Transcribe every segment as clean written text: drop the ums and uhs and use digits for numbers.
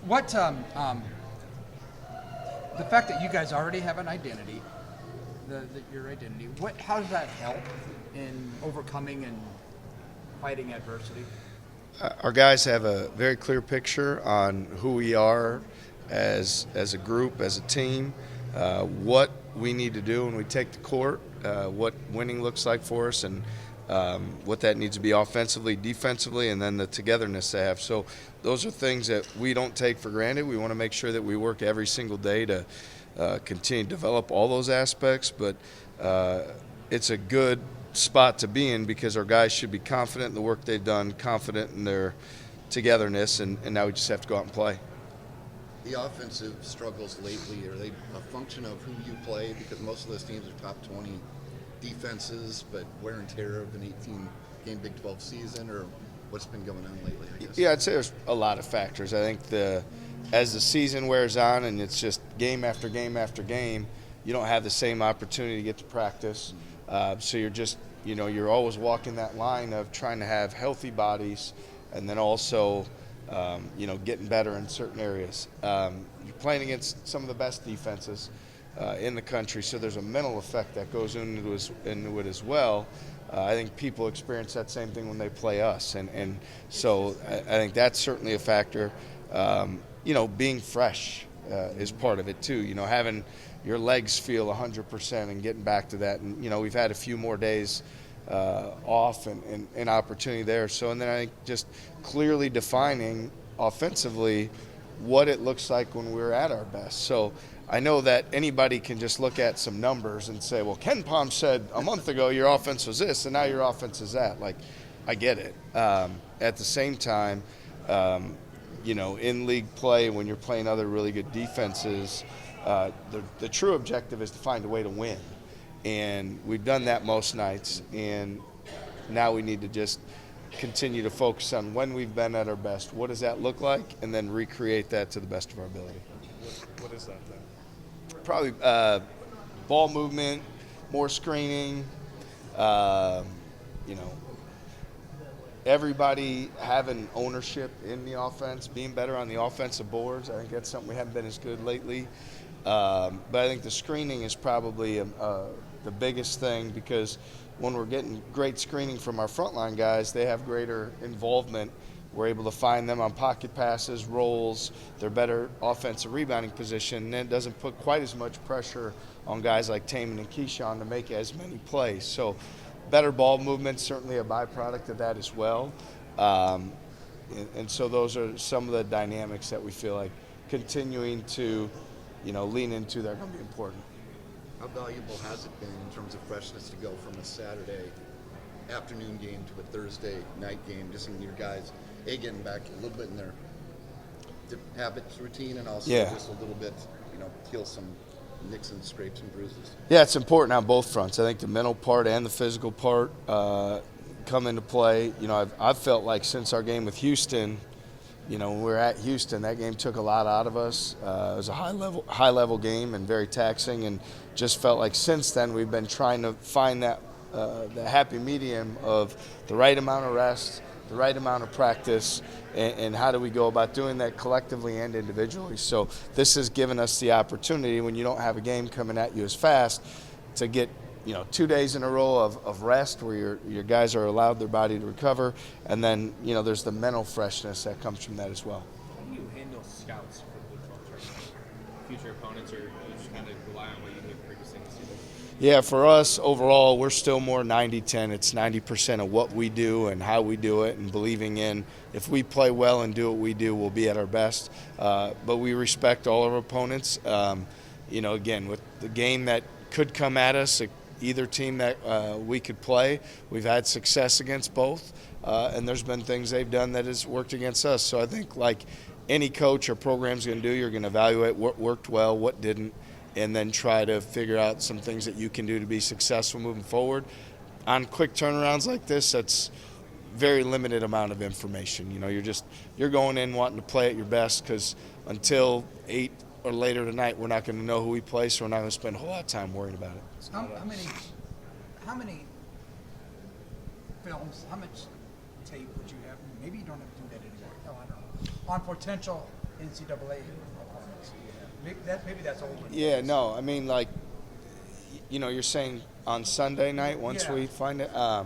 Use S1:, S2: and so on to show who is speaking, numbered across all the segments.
S1: What the fact that you guys already have an identity, your identity. How does that help in overcoming and fighting adversity?
S2: Our guys have a very clear picture on who we are as a group, as a team, what we need to do when we take the court, what winning looks like for us, and what that needs to be offensively, defensively, and then the togetherness they have. So those are things that we don't take for granted. We want to make sure that we work every single day to continue to develop all those aspects, but it's a good spot to be in because our guys should be confident in the work they've done, confident in their togetherness, and now we just have to go out and play.
S3: The offensive struggles lately, are they a function of who you play? Because most of those teams are top 20 defenses, but wear and tear of an 18-game Big 12 season, or what's been going on lately, I guess?
S2: Yeah, I'd say there's a lot of factors. I think as the season wears on and it's just game after game after game, you don't have the same opportunity to get to practice. So you're just, you're always walking that line of trying to have healthy bodies and then also, getting better in certain areas. You're playing against some of the best defenses in the country, so there's a mental effect that goes into it as well. I think people experience that same thing when they play us, and so I think that's certainly a factor. Being fresh is part of it too. Having your legs feel 100% and getting back to that. And, we've had a few more days off and opportunity there. So, and then I think just clearly defining offensively what it looks like when we're at our best. So I know that anybody can just look at some numbers and say, well, Ken Palm said a month ago your offense was this and now your offense is that. Like, I get it. At the same time, in league play, when you're playing other really good defenses, the true objective is to find a way to win. And we've done that most nights, and now we need to just continue to focus on when we've been at our best. What does that look like? And then recreate that to the best of our ability.
S4: What is that then?
S2: Probably ball movement, more screening, everybody having ownership in the offense, being better on the offensive boards. I think that's something we haven't been as good lately. But I think the screening is probably the biggest thing, because when we're getting great screening from our frontline guys, they have greater involvement. We're able to find them on pocket passes, rolls. They're better offensive rebounding position, and it doesn't put quite as much pressure on guys like Taman and Keyshawn to make as many plays. So better ball movement, certainly a byproduct of that as well. And so those are some of the dynamics that we feel like continuing to lean into that are going to be important.
S3: How valuable has it been in terms of freshness to go from a Saturday afternoon game to a Thursday night game, just in your guys, getting back a little bit in their habits, routine, and also just a little bit, heal some nicks and scrapes and bruises?
S2: Yeah, it's important on both fronts. I think the mental part and the physical part come into play. I've felt like since our game with Houston, when we were at Houston, that game took a lot out of us. It was a high level game and very taxing, and just felt like since then we've been trying to find that the happy medium of the right amount of rest, the right amount of practice, and how do we go about doing that collectively and individually. So this has given us the opportunity, when you don't have a game coming at you as fast, to get 2 days in a row of rest where your guys are allowed their body to recover, and then there's the mental freshness that comes from that as well.
S4: How do you handle scouts for the Big 12 tournament? Future opponents, or you just kind of rely on what you did previously in the season?
S2: Yeah, for us overall, we're still more 90-10. It's 90% of what we do and how we do it, and believing in if we play well and do what we do, we'll be at our best. But we respect all our opponents. Again, with the game that could come at us, either team that we could play, we've had success against both, and there's been things they've done that has worked against us. So I think, like any coach or program's going to do, you're going to evaluate what worked well, what didn't, and then try to figure out some things that you can do to be successful moving forward. On quick turnarounds like this, that's very limited amount of information. You're going in wanting to play at your best, because until 8 or later tonight, we're not going to know who we play, so we're not going to spend a whole lot of time worrying about it.
S1: How many films, how much tape would you have? Maybe you don't have to do that anymore. No, I don't know. On potential NCAA opponents? Maybe that's old.
S2: Yeah, no, I mean, like, you're saying on Sunday night once
S1: Yeah.
S2: we find it. Yeah,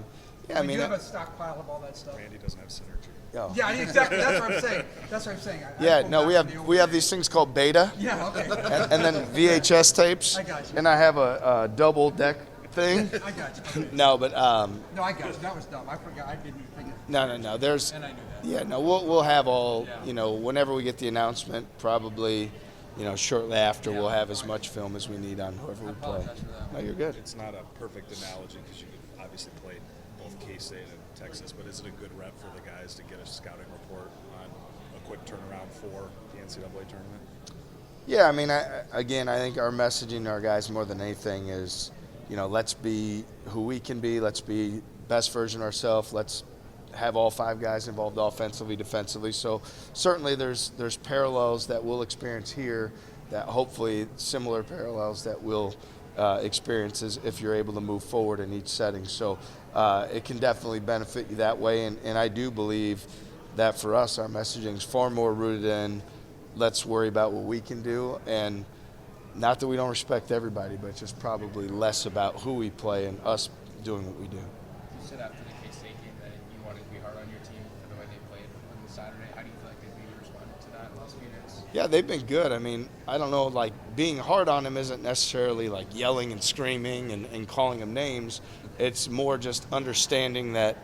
S2: I
S1: Do
S2: mean,
S1: you have a stockpile of all that stuff?
S5: Randy doesn't have synergy.
S2: oh.
S1: Yeah, exactly. That's what I'm saying. I
S2: Yeah,
S1: go
S2: no,
S1: back
S2: we
S1: to
S2: have
S1: the old
S2: we have
S1: days.
S2: these things called beta,
S1: Yeah, okay.
S2: and then VHS tapes.
S1: I got you.
S2: And I have a double deck thing.
S1: I got you. Okay.
S2: No, but
S1: No, I got you. That was dumb. I forgot. I didn't think.
S2: no. There's
S1: And I knew that.
S2: yeah, no. We'll have all
S1: Yeah.
S2: whenever we get the announcement, probably shortly after
S1: Yeah.
S2: we'll have as much film as we need on whoever we play.
S1: apologize for that.
S2: No, you're good.
S5: It's not a perfect analogy because you could obviously play both K-State and Texas, but is it a good rep for the guys to get a scouting report on a quick turnaround for the NCAA tournament?
S2: Yeah, I mean, I think our messaging to our guys more than anything is, let's be who we can be. Let's be best version of ourselves. Let's have all 5 guys involved offensively, defensively. So certainly there's parallels that we'll experience here that hopefully similar parallels that we'll experience if you're able to move forward in each setting. So it can definitely benefit you that way. And I do believe that for us, our messaging is far more rooted in let's worry about what we can do. And not that we don't respect everybody, but just probably less about who we play and us doing what we do.
S4: You said after the K-State game that you wanted to be hard on your team for the way they played on the Saturday. How do you feel like they've maybe responded to that in the last few days?
S2: Yeah, they've been good. I mean, I don't know, like being hard on them isn't necessarily like yelling and screaming and calling them names. It's more just understanding that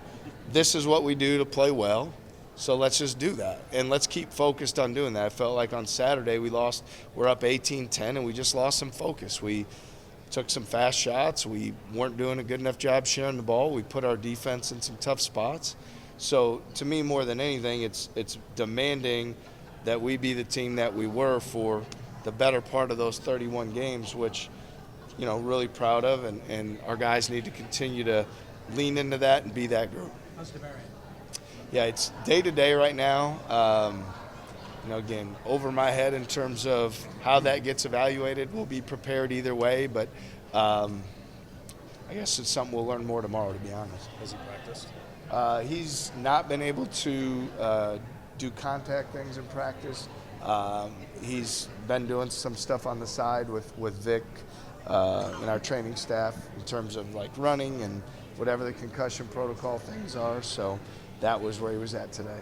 S2: this is what we do to play well. So let's just do that. And let's keep focused on doing that. I felt like on Saturday we're up 18-10 and we just lost some focus. We took some fast shots. We weren't doing a good enough job sharing the ball. We put our defense in some tough spots. So to me, more than anything, it's demanding that we be the team that we were for the better part of those 31 games, which, really proud of. And our guys need to continue to lean into that and be that group.
S1: How's the variant?
S2: Yeah, it's day to day right now. Again, over my head in terms of how that gets evaluated. We'll be prepared either way, but I guess it's something we'll learn more tomorrow, to be honest.
S5: Has he practiced?
S2: He's not been able to do contact things in practice. He's been doing some stuff on the side with Vic and our training staff in terms of like running and whatever the concussion protocol things are. So that was where he was at today.